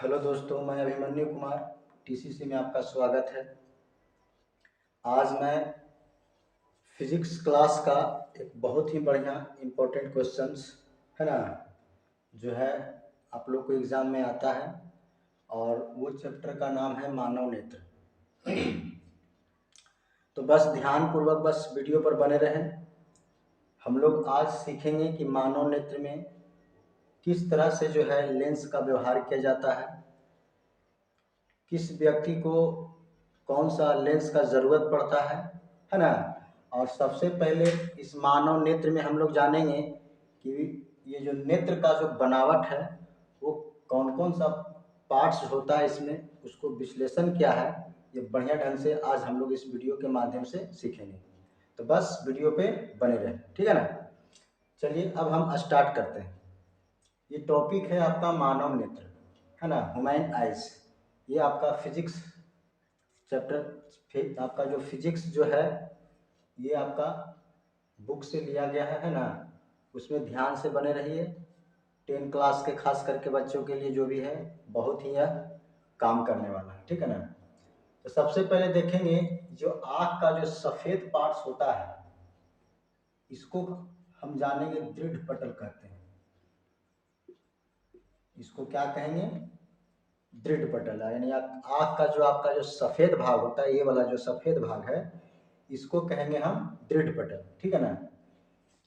Hello दोस्तों, मैं Abhimanyu Kumar TCC में आपका स्वागत है। आज मैं फिजिक्स क्लास का एक बहुत ही बढ़िया इम्पोर्टेंट क्वेश्चंस है ना, जो है आप लोग को एग्ज़ाम में आता है, और वो चैप्टर का नाम है मानव नेत्र। तो बस ध्यानपूर्वक बस वीडियो पर बने रहें। हम लोग आज सीखेंगे कि मानव नेत्र में किस तरह से जो है लेंस का व्यवहार किया जाता है, किस व्यक्ति को कौन सा लेंस का ज़रूरत पड़ता है ना। और सबसे पहले इस मानव नेत्र में हम लोग जानेंगे कि ये जो नेत्र का जो बनावट है वो कौन कौन सा पार्ट्स होता है, इसमें उसको विश्लेषण क्या है, ये बढ़िया ढंग से आज हम लोग इस वीडियो के माध्यम से सीखेंगे। तो बस वीडियो पे बने रहें, ठीक है ना। चलिए अब हम स्टार्ट करते हैं। ये टॉपिक है आपका मानव नेत्र, है ना, ह्यूमन आइज। ये आपका फिजिक्स चैप्टर, आपका जो फिजिक्स जो है ये आपका बुक से लिया गया है ना। उसमें ध्यान से बने रहिए। 10 क्लास के खास करके बच्चों के लिए जो भी है बहुत ही यह काम करने वाला है, ठीक है ना। तो सबसे पहले देखेंगे जो आँख का जो सफ़ेद पार्ट्स होता है इसको हम जानेंगे दृढ़ पटल कहते हैं। इसको क्या कहेंगे? दृढ़ पटल है, यानी आँख का जो आपका जो सफ़ेद भाग होता है, ये वाला जो सफ़ेद भाग है इसको कहेंगे हम दृढ़ पटल, ठीक है ना।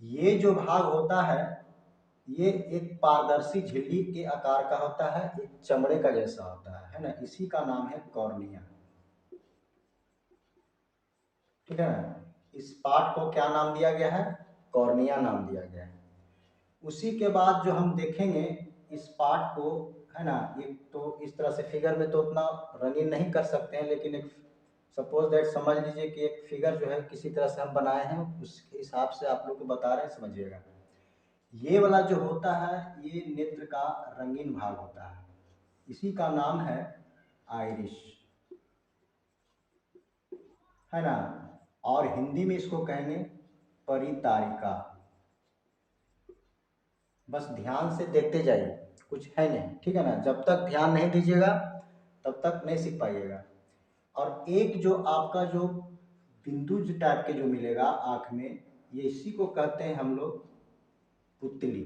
ये जो भाग होता है ये एक पारदर्शी झिल्ली के आकार का होता है, एक चमड़े का जैसा होता है ना। इसी का नाम है कॉर्निया, ठीक है ना। इस पार्ट को क्या नाम दिया गया है? कॉर्निया नाम दिया गया है। उसी के बाद जो हम देखेंगे इस पार्ट को, है ना, एक तो इस तरह से फिगर में तो उतना रंगीन नहीं कर सकते हैं, लेकिन एक सपोज दैट समझ लीजिए कि एक फिगर जो है किसी तरह से हम बनाए हैं, उसके हिसाब से आप लोग को बता रहे हैं, समझिएगा। ये वाला जो होता है ये नेत्र का रंगीन भाग होता है, इसी का नाम है आइरिश, है ना। और हिंदी में इसको कहेंगे परितारिका। बस ध्यान से देखते जाइए, कुछ है नहीं, ठीक है ना। जब तक ध्यान नहीं दीजिएगा तब तक नहीं सीख पाइएगा। और एक जो आपका जो बिंदु टाइप के जो मिलेगा आँख में, ये इसी को कहते हैं हम लोग पुतली,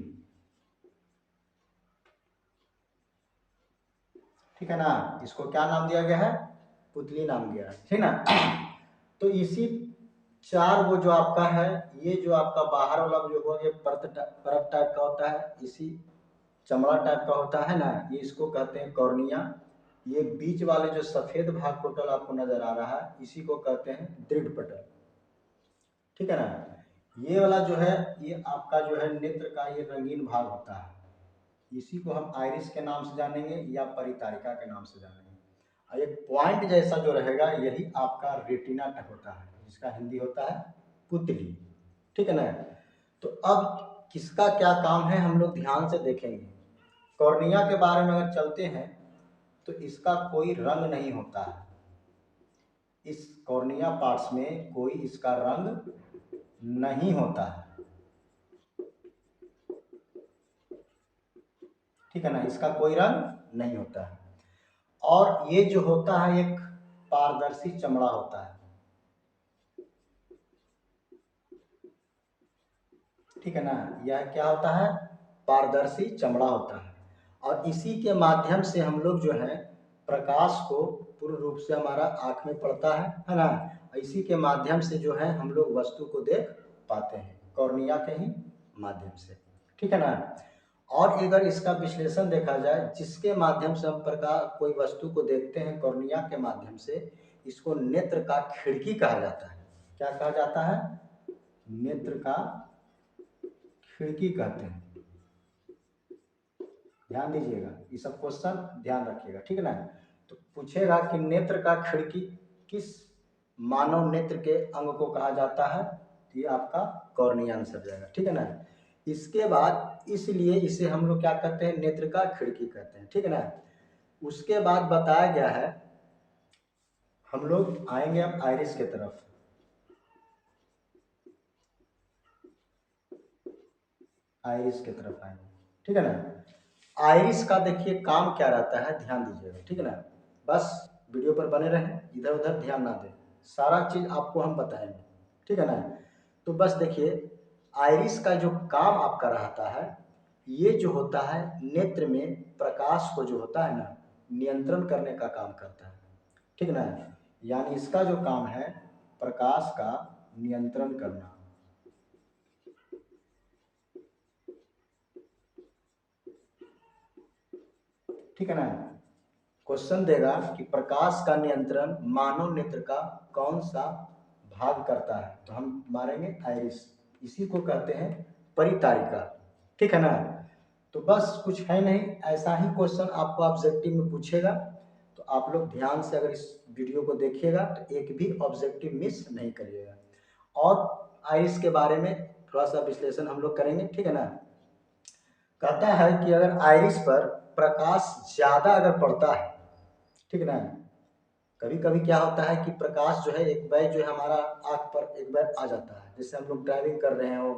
ठीक है ना। इसको क्या नाम दिया गया है? पुतली नाम दिया है, ठीक ना। तो इसी चार वो जो आपका है, ये जो आपका बाहर वाला जो हो ये परत टाइप का होता है, इसी चमड़ा टाइप का होता है ना, ये इसको कहते हैं कॉर्निया। ये बीच वाले जो सफेद भाग टोटल आपको नजर आ रहा है इसी को कहते हैं दृढ़ पटल, ठीक है ना। ये वाला जो है ये आपका जो है नेत्र का ये रंगीन भाग होता है, इसी को हम आइरिस के नाम से जानेंगे या परितारिका के नाम से जानेंगे। और एक पॉइंट जैसा जो रहेगा यही आपका रेटिना होता है, जिसका हिंदी होता है पुतली, ठीक है ना। तो अब किसका क्या काम है हम लोग ध्यान से देखेंगे। कॉर्निया के बारे में अगर चलते हैं तो इसका कोई रंग नहीं होता है, इस कॉर्निया पार्ट्स में कोई इसका रंग नहीं होता है, ठीक है ना। इसका कोई रंग नहीं होता है। और ये जो होता है एक पारदर्शी चमड़ा होता है, ठीक है ना। यह क्या होता है? पारदर्शी चमड़ा होता है। और इसी के माध्यम से हम लोग जो है प्रकाश को पूर्ण रूप से हमारा आँख में पड़ता है ना। इसी के माध्यम से जो है हम लोग वस्तु को देख पाते हैं, कॉर्निया के ही माध्यम से, ठीक है ना। और अगर इसका विश्लेषण देखा जाए, जिसके माध्यम से हम प्रकाश कोई वस्तु को देखते हैं कॉर्निया के माध्यम से, इसको नेत्र का खिड़की कहा जाता है। क्या कहा जाता है? नेत्र का खिड़की कहते हैं। ध्यान दीजिएगा, ये सब क्वेश्चन ध्यान रखिएगा, ठीक है ना। तो पूछेगा कि नेत्र का खिड़की किस मानव नेत्र के अंग को कहा जाता है, ये आपका कॉर्निया आंसर जाएगा, ठीक है ना। इसके बाद इसलिए इसे हम लोग क्या कहते हैं? नेत्र का खिड़की कहते हैं, ठीक है ना। उसके बाद बताया गया है, हम लोग आएंगे अब आइरिस के तरफ। आइरिस की तरफ आएंगे, ठीक है ना। आइरिस का देखिए काम क्या रहता है, ध्यान दीजिएगा, ठीक है ना। बस वीडियो पर बने रहें, इधर उधर ध्यान ना दें, सारा चीज आपको हम बताएंगे, ठीक है ना। तो बस देखिए, आइरिस का जो काम आपका रहता है, ये जो होता है नेत्र में प्रकाश को जो होता है ना, नियंत्रण करने का काम करता है, ठीक है ना। यानी इसका जो काम है प्रकाश का नियंत्रण करना, ठीक है ना। क्वेश्चन देगा कि प्रकाश का नियंत्रण मानव नेत्र का कौन सा भाग करता है, तो हम मारेंगे आइरिस, इसी को कहते हैं परितारिका, ठीक है ना। तो बस कुछ है नहीं, ऐसा ही क्वेश्चन आपको ऑब्जेक्टिव में पूछेगा, तो आप लोग ध्यान से अगर इस वीडियो को देखिएगा तो एक भी ऑब्जेक्टिव मिस नहीं करिएगा। और आइरिस के बारे में थोड़ा सा विश्लेषण हम लोग करेंगे, ठीक है ना। कहता है कि अगर आइरिस पर प्रकाश ज्यादा अगर पड़ता है, ठीक है ना, कभी कभी क्या होता है कि प्रकाश जो है एक बार जो है हमारा आंख पर एक बार आ जाता है, जैसे हम लोग ड्राइविंग कर रहे हो,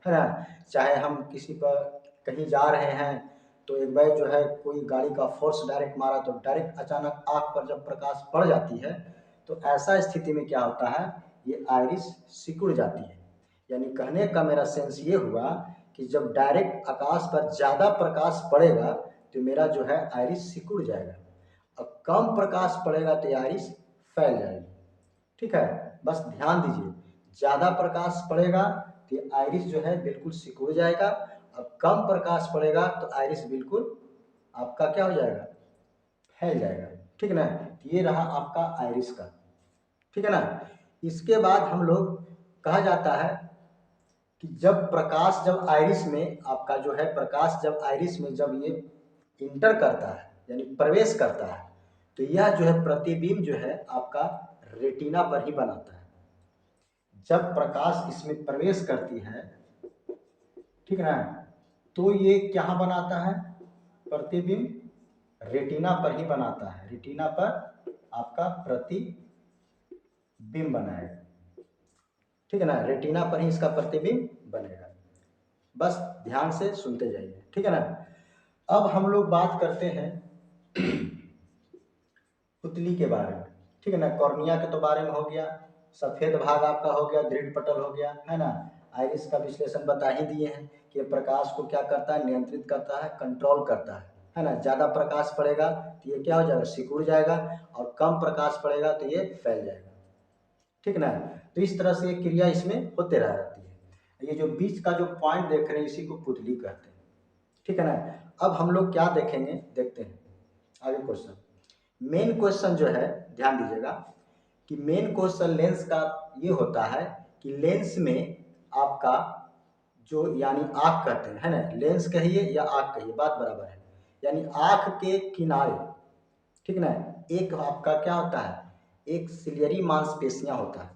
है ना, चाहे हम किसी पर कहीं जा रहे हैं, तो एक बार जो है कोई गाड़ी का फोर्स डायरेक्ट मारा तो डायरेक्ट अचानक आंख पर जब प्रकाश पड़ जाती है, तो ऐसा स्थिति में क्या होता है, ये आइरिस सिकुड़ जाती है। यानी कहने का मेरा सेंस ये हुआ कि जब डायरेक्ट आकाश पर ज्यादा प्रकाश पड़ेगा तो मेरा जो है आइरिस सिकुड़ जाएगा, अब कम प्रकाश पड़ेगा तो आइरिस फैल जाएगी, ठीक है। बस ध्यान दीजिए, ज्यादा प्रकाश पड़ेगा तो आइरिस जो है बिल्कुल सिकुड़ जाएगा, अब कम प्रकाश पड़ेगा तो आइरिस बिल्कुल आपका क्या हो जाएगा, फैल जाएगा, ठीक है ना। तो ये रहा आपका आइरिस का, ठीक है ना। इसके बाद हम लोग कहा जाता है कि जब प्रकाश जब आइरिस में आपका जो है प्रकाश जब आइरिस में जब ये इंटर करता है यानी प्रवेश करता है, तो यह जो है प्रतिबिंब जो है आपका रेटिना पर ही बनाता है। जब प्रकाश इसमें प्रवेश करती है, ठीक है ना, तो ये क्या बनाता है, प्रतिबिंब रेटिना पर ही बनाता है, रेटिना पर आपका प्रतिबिंब बनाएगा, ठीक है ना, रेटिना पर ही इसका प्रतिबिंब बनेगा। बस ध्यान से सुनते जाइए, ठीक है ना। अब हम लोग बात करते हैं पुतली के बारे में, ठीक है ना। कॉर्निया के तो बारे में हो गया, सफेद भाग आपका हो गया, दृढ़ पटल हो गया, है ना। आइरिस का विश्लेषण बता ही दिए हैं कि प्रकाश को क्या करता है, नियंत्रित करता है, कंट्रोल करता है ना। ज्यादा प्रकाश पड़ेगा तो ये क्या हो जाएगा, सिकुड़ जाएगा, और कम प्रकाश पड़ेगा तो ये फैल जाएगा, ठीक ना। तो इस तरह से क्रिया इसमें होते रह जाती है। ये जो बीच का जो पॉइंट देख रहे हैं इसी को पुतली कहते हैं, ठीक है ना। अब हम लोग क्या देखेंगे, देखते हैं आगे क्वेश्चन। मेन क्वेश्चन जो है ध्यान दीजिएगा कि मेन क्वेश्चन लेंस का ये होता है कि लेंस में आपका जो यानी आंख कहते हैं, है ना, लेंस कहिए या आंख कहिए बात बराबर है, यानी आंख के किनारे, ठीक ना, एक आपका क्या होता है, एक सिलियरी मांसपेशियां होता है,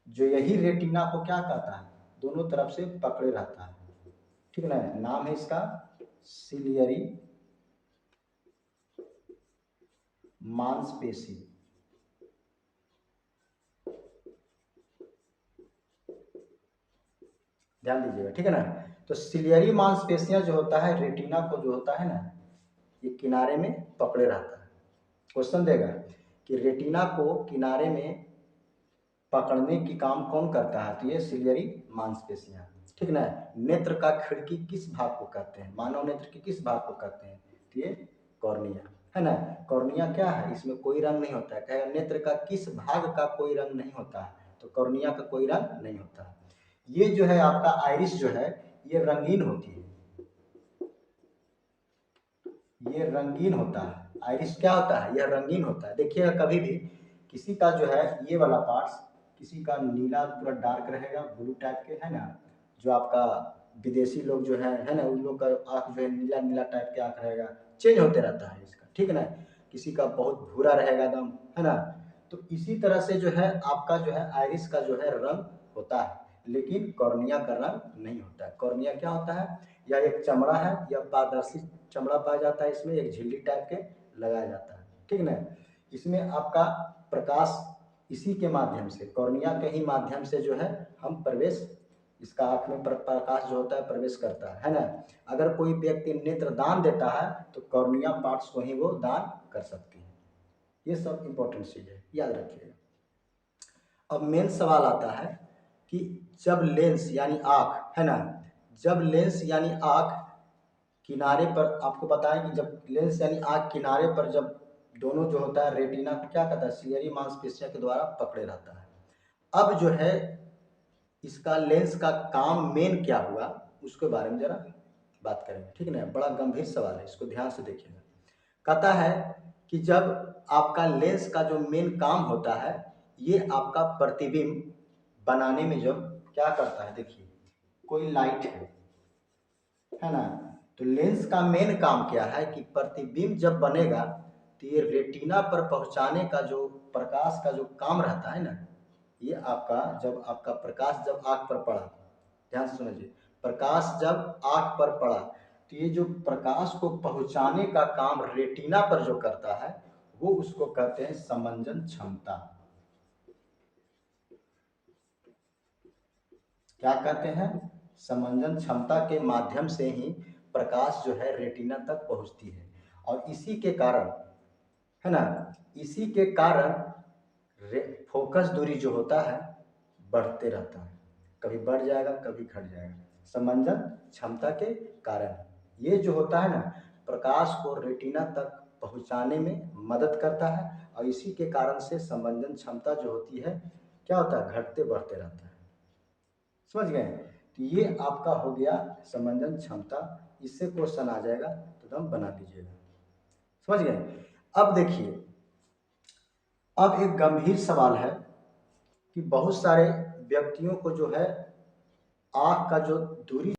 जो यही रेटिना को क्या कहता है, दोनों तरफ से पकड़े रहता है, ठीक है ना। नाम है इसका सिलियरी मांसपेशी, ध्यान दीजिएगा, ठीक है ना। तो सिलियरी मांसपेशियां जो होता है रेटिना को जो होता है ना, ये किनारे में पकड़े रहता है। क्वेश्चन देगा कि रेटिना को किनारे में पकड़ने की काम कौन करता है, तो ये सिलियरी मांसपेशियां, ठीक है ना। नेत्र का खिड़की किस भाग को कहते हैं, मानव नेत्र के किस भाग को कहते हैं, तो ये कॉर्निया, है ना। कॉर्निया क्या है, इसमें कोई रंग नहीं होता है, कहेगा नेत्र का किस भाग का कोई रंग नहीं होता है, तो कॉर्निया का कोई रंग नहीं होता है। ये जो है आपका आइरिस जो है ये रंगीन होती है, ये रंगीन होता है, आइरिस क्या होता है, यह रंगीन होता है। देखिएगा कभी भी किसी का जो है ये वाला पार्ट्स, किसी का नीला पूरा डार्क रहेगा ब्लू टाइप के, है ना, जो आपका विदेशी लोग जो है ना, उन लोग का आँख जो है नीला नीला टाइप के आँख रहेगा, चेंज होते रहता है इसका, ठीक है ना। किसी का बहुत भूरा रहेगा एकदम, है ना। तो इसी तरह से जो है आपका जो है आइरिस का जो है रंग होता है, लेकिन कॉर्निया का रंग नहीं होता है। कॉर्निया क्या होता है, या एक चमड़ा है, या पारदर्शी चमड़ा पाया जाता है, इसमें एक झिल्ली टाइप के लगाया जाता है, ठीक है ना। इसमें आपका प्रकाश इसी के माध्यम से, कॉर्निया के ही माध्यम से जो है हम प्रवेश इसका आँख में प्रकाश जो होता है प्रवेश करता है ना। अगर कोई व्यक्ति नेत्र दान देता है तो कॉर्निया पार्ट्स को ही वो दान कर सकती है। ये सब इंपॉर्टेंट चीज़ है, याद रखिएगा। अब मेन सवाल आता है कि जब लेंस यानी आँख है ना, जब लेंस यानी आँख किनारे पर, आपको बताएं कि जब लेंस यानी आँख किनारे पर जब दोनों जो होता है रेटिना को क्या कहता है, सिलेरी मांसपेशियों के द्वारा पकड़े रहता है। अब जो है इसका लेंस का काम मेन क्या हुआ उसके बारे में जरा बात करेंगे, ठीक है ना। बड़ा गंभीर सवाल है, इसको ध्यान से देखिएगा। कहता है कि जब आपका लेंस का जो मेन काम होता है, ये आपका प्रतिबिंब बनाने में जब क्या करता है, देखिए कोई लाइट है ना, तो लेंस का मेन काम क्या है कि प्रतिबिंब जब बनेगा तो ये रेटिना पर पहुंचाने का जो प्रकाश का जो काम रहता है ना, ये आपका जब आपका प्रकाश जब आँख पर पड़ा, ध्यान से समझिए, प्रकाश जब आँख पर पड़ा तो ये जो प्रकाश को पहुंचाने का काम रेटिना पर जो करता है वो उसको कहते हैं समंजन क्षमता। क्या कहते हैं, समंजन क्षमता के माध्यम से ही प्रकाश जो है रेटिना तक पहुंचती है। और इसी के कारण है ना, इसी के कारण फोकस दूरी जो होता है बढ़ते रहता है, कभी बढ़ जाएगा कभी घट जाएगा, समंजन क्षमता के कारण। ये जो होता है ना, प्रकाश को रेटिना तक पहुंचाने में मदद करता है और इसी के कारण से समंजन क्षमता जो होती है क्या होता है, घटते बढ़ते रहता है। समझ गए, तो ये आपका हो गया समंजन क्षमता। इससे क्वेश्चन आ जाएगा तो एकदम बना दीजिएगा, समझ गए। अब देखिए, अब एक गंभीर सवाल है कि बहुत सारे व्यक्तियों को जो है आँख का जो दूरी,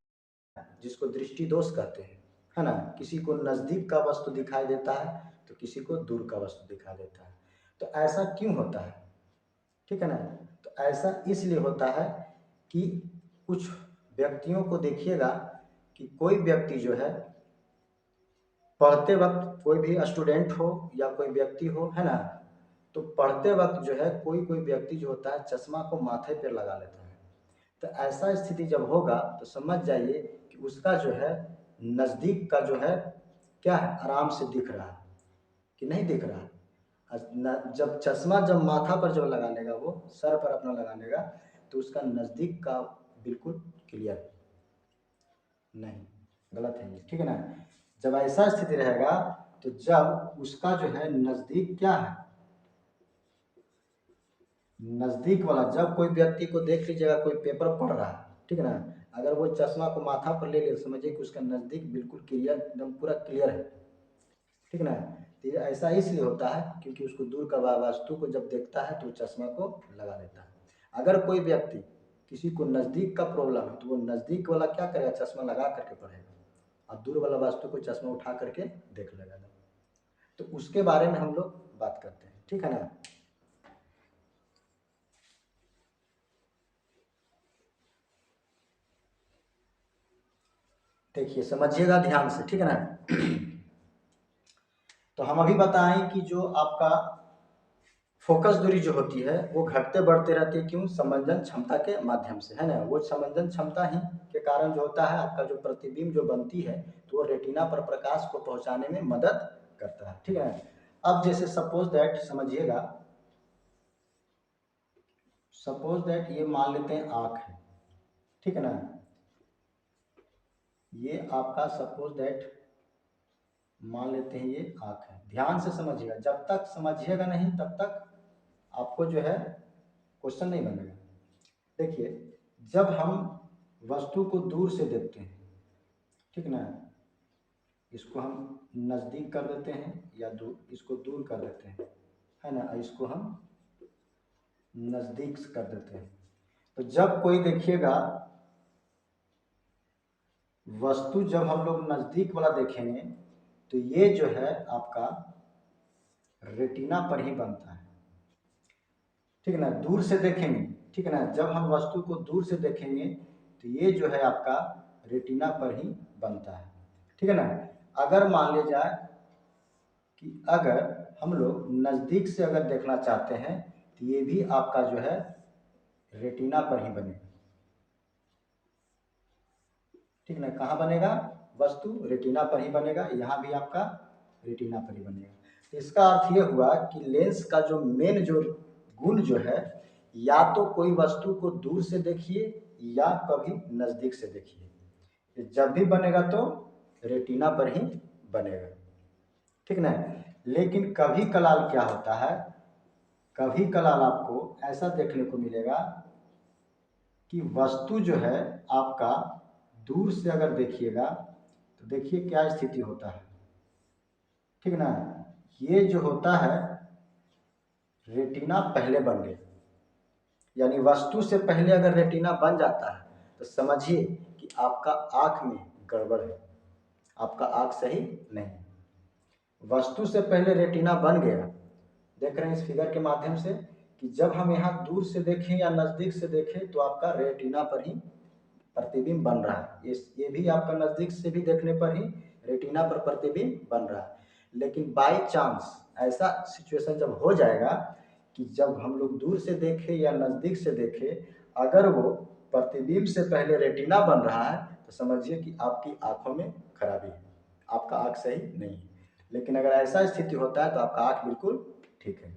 जिसको दृष्टि दोष कहते हैं, है ना, किसी को नज़दीक का वस्तु दिखाई देता है तो किसी को दूर का वस्तु दिखाई देता है। तो ऐसा क्यों होता है, ठीक है ना। तो ऐसा इसलिए होता है कि कुछ व्यक्तियों को देखिएगा कि कोई व्यक्ति जो है पढ़ते वक्त, कोई भी स्टूडेंट हो या कोई व्यक्ति हो, है ना, तो पढ़ते वक्त जो है कोई कोई व्यक्ति जो होता है चश्मा को माथे पर लगा लेता है। तो ऐसा स्थिति जब होगा तो समझ जाइए कि उसका जो है नज़दीक का जो है क्या है, आराम से दिख रहा है कि नहीं दिख रहा है। जब चश्मा जब माथा पर जब लगा लेगा, वो सर पर अपना लगा लेगा, तो उसका नज़दीक का बिल्कुल क्लियर नहीं, गलत है ये, ठीक है ना। जब ऐसा स्थिति रहेगा तो जब उसका जो है नज़दीक क्या है, नज़दीक वाला, जब कोई व्यक्ति को देख लीजिएगा कोई पेपर पढ़ रहा है, ठीक है ना, अगर वो चश्मा को माथा पर ले ले, समझिए कि उसका नज़दीक बिल्कुल क्लियर, एकदम पूरा क्लियर है, ठीक है ना। तो ये ऐसा इसलिए होता है क्योंकि उसको दूर का वस्तु को जब देखता है तो चश्मा को लगा लेता है। अगर कोई व्यक्ति किसी को नज़दीक का प्रॉब्लम है तो वो नज़दीक वाला क्या करेगा, चश्मा लगा करके पढ़ेगा और दूर वाला वस्तु को चश्मा उठा करके देख लेगा। तो उसके बारे में हम लोग बात करते हैं, ठीक है ना। देखिए समझिएगा ध्यान से, ठीक है ना। तो हम अभी बताएं कि जो आपका फोकस दूरी जो होती है वो घटते बढ़ते रहती है, क्यों, समंजन क्षमता के माध्यम से, है ना। वो समंजन क्षमता ही के कारण जो होता है आपका जो प्रतिबिंब जो बनती है तो वो रेटिना पर प्रकाश को पहुंचाने में मदद करता है, ठीक है। अब जैसे सपोज दैट, समझिएगा, सपोज दैट ये मान लेते हैं आँख है, ठीक है ना, ये आपका सपोज दैट मान लेते हैं ये आँख है। ध्यान से समझिएगा, जब तक समझिएगा नहीं तब तक आपको जो है क्वेश्चन नहीं बनेगा। देखिए, जब हम वस्तु को दूर से देखते हैं, ठीक ना, इसको हम नज़दीक कर देते हैं या दूर, इसको दूर कर देते हैं, है ना, इसको हम नज़दीक कर देते हैं। तो जब कोई देखिएगा वस्तु जब हम लोग नज़दीक वाला देखेंगे तो ये जो है आपका रेटिना पर ही बनता है, ठीक है ना। दूर से देखेंगे, ठीक है ना, जब हम वस्तु को दूर से देखेंगे तो ये जो है आपका रेटिना पर ही बनता है, ठीक है ना। अगर मान लिया जाए कि अगर हम लोग नज़दीक से अगर देखना चाहते हैं तो ये भी आपका जो है रेटिना पर ही बनेगा, ठीक ना। कहाँ बनेगा? वस्तु रेटिना पर ही बनेगा, यहाँ भी आपका रेटिना पर ही बनेगा। तो इसका अर्थ ये हुआ कि लेंस का जो मेन जो गुण जो है, या तो कोई वस्तु को दूर से देखिए या कभी नजदीक से देखिए, जब भी बनेगा तो रेटिना पर ही बनेगा, ठीक ना। लेकिन कभी कलाल क्या होता है, कभी कलाल आपको ऐसा देखने को मिलेगा कि वस्तु जो है आपका दूर से अगर देखिएगा तो देखिए क्या स्थिति होता है, ठीक ना। ये जो होता है रेटिना पहले बन गया, यानी वस्तु से पहले अगर रेटिना बन जाता है तो समझिए कि आपका आँख में गड़बड़ है, आपका आँख सही नहीं। वस्तु से पहले रेटिना बन गया, देख रहे हैं इस फिगर के माध्यम से कि जब हम यहाँ दूर से देखें या नज़दीक से देखें तो आपका रेटिना पर ही प्रतिबिंब बन रहा है। ये भी आपका नज़दीक से भी देखने पर ही रेटिना पर प्रतिबिंब बन रहा है। लेकिन बाई चांस ऐसा सिचुएशन जब हो जाएगा कि जब हम लोग दूर से देखें या नज़दीक से देखें, अगर वो प्रतिबिंब से पहले रेटिना बन रहा है तो समझिए कि आपकी आँखों में खराबी है, आपका आँख सही नहीं है। लेकिन अगर ऐसा स्थिति होता है तो आपका आँख बिल्कुल ठीक है,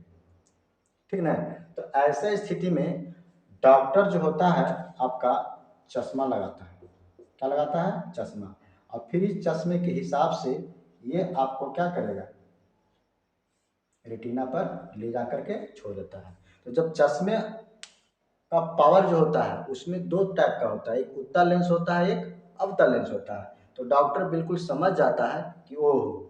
ठीक ना। तो ऐसा स्थिति में डॉक्टर जो होता है आपका चश्मा लगाता है। क्या लगाता है? चश्मा। और फिर इस चश्मे के हिसाब से ये आपको क्या करेगा, रेटिना पर ले जा करके छोड़ देता है। तो जब चश्मे का पावर जो होता है उसमें दो टाइप का होता है, एक उत्तल लेंस होता है, एक अवतल लेंस होता है। तो डॉक्टर बिल्कुल समझ जाता है कि ओह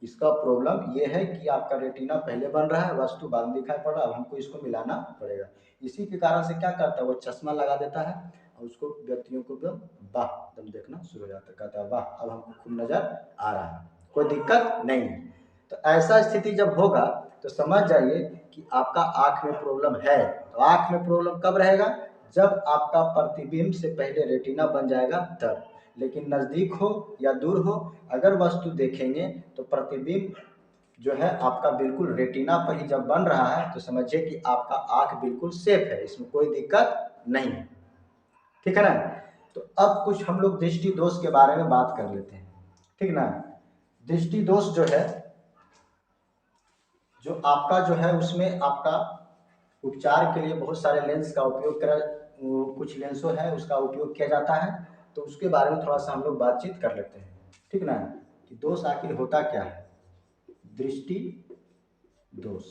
इसका प्रॉब्लम ये है कि आपका रेटिना पहले बन रहा है, वस्तु बाद में दिखाई पड़ रहा है, अब हमको इसको मिलाना पड़ेगा। इसी के कारण से क्या करता है, वो चश्मा लगा देता है और उसको व्यक्तियों को एकदम वाह एकदम देखना शुरू हो जाता है, कहता है वाह अब हमको खूब नजर आ रहा है, कोई दिक्कत नहीं है। तो ऐसा स्थिति जब होगा तो समझ जाइए कि आपका आँख में प्रॉब्लम है। तो आँख में प्रॉब्लम कब रहेगा? जब आपका प्रतिबिंब से पहले रेटिना बन जाएगा तब। लेकिन नज़दीक हो या दूर हो, अगर वस्तु देखेंगे तो प्रतिबिंब जो है आपका बिल्कुल रेटिना पर ही जब बन रहा है तो समझिए कि आपका आँख बिल्कुल सेफ है, इसमें कोई दिक्कत नहीं है, ठीक है ना। तो अब कुछ हम लोग दृष्टि दोष के बारे में बात कर लेते हैं, ठीक ना। दृष्टि दोष जो है, जो आपका जो है उसमें आपका उपचार के लिए बहुत सारे लेंस का उपयोग करा, कुछ लेंसों है उसका उपयोग किया जाता है। तो उसके बारे में थोड़ा सा हम लोग बातचीत कर लेते हैं, ठीक ना। कि दोष आखिर होता क्या है, दृष्टि दोष।